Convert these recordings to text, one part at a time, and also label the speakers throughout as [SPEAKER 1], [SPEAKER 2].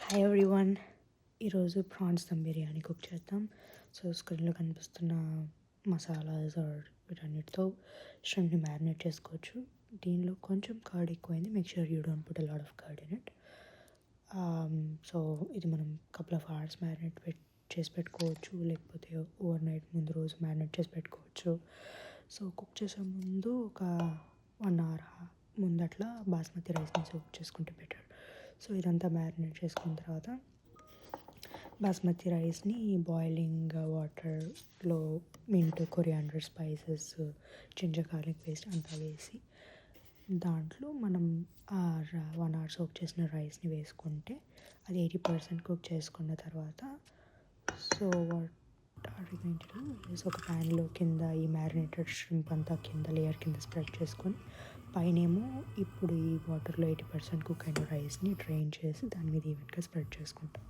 [SPEAKER 1] Hi everyone. ఈరోజు prawns dum biryani cook చేద్దాం. So స్క్రీన్లో కనిపిస్తున్న మసాలాస్ వీటన్నిటితో షింప్ని మ్యారినేట్ చేసుకోవచ్చు. దీనిలో కొంచెం కర్డ్ ఎక్కువైంది. Make sure you don't put a lot of curd in it. So ఇది మనం కపుల్ ఆఫ్ అవర్స్ మ్యారినేట్ చేసి పెట్టుకోవచ్చు, లేకపోతే ఓవర్ నైట్ ముందు రోజు మ్యారినేట్ చేసి పెట్టుకోవచ్చు. సో కుక్ చేసే ముందు ఒక 1 hour ముందట్లా బాస్మతి రైస్ని కుక్ చేసుకుంటే బెటర్. సో ఇదంతా మ్యారినేట్ చేసుకున్న తర్వాత బాస్మతి రైస్ని బాయిలింగ్ వాటర్లో mint, coriander, spices, ginger garlic paste అంతా వేసి దాంట్లో మనం 1 hour సోక్ చేసిన రైస్ని వేసుకుంటే అది 80% కుక్ చేసుకున్న తర్వాత so what are you going to do is ఒక ప్యాన్లో కింద ఈ మ్యారినేటెడ్ షింప్ అంతా కింద లేయర్ కింద స్ప్రెడ్ చేసుకొని పైనేమో ఇప్పుడు ఈ వాటర్లో 80% కుక్ అయిన రైస్ని డ్రైన్ చేసి దాని మీద ఈవెన్గా స్ప్రెడ్ చేసుకుంటాం.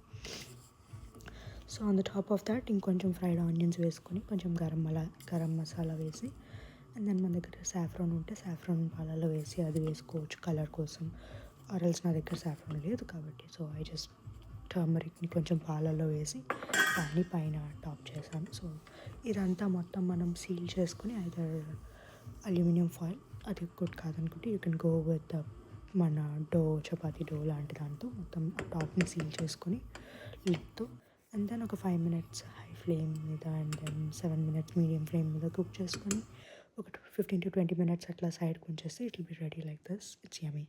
[SPEAKER 1] So on the top of that ఇంకొంచెం ఫ్రైడ్ ఆనియన్స్ వేసుకొని కొంచెం గరం మసాలా వేసి అండ్ దెన్ మన దగ్గర సాఫ్రాన్ ఉంటే సాఫ్రాన్ పాలలో వేసి అది వేసుకోవచ్చు కలర్ కోసం. ఆరల్స్ నా దగ్గర సాఫ్రాన్ లేదు కాబట్టి సో ఐ జస్ట్ టర్మరిక్ని కొంచెం పాలలో వేసి దాన్ని పైన టాప్ చేశాను. సో ఇదంతా మొత్తం మనం సీల్ చేసుకొని ఐదర్ అల్యూమినియం ఫాయిల్, అది గుడ్ కాదనుకుంటే యూ కెన్ గో విత్ మన చపాతీ డో లాంటి దాంతో మొత్తం టాప్ని సీల్ చేసుకొని లిడ్తో అండ్ దెన్ ఒక 5 minutes హై ఫ్లేమ్ మీద and then 7 minutes medium flame మీద కుక్ చేసుకొని ఒక 15 to 20 minutes అట్లా సైడ్కి ఉంచేస్తే it will be ready like this. It's yummy.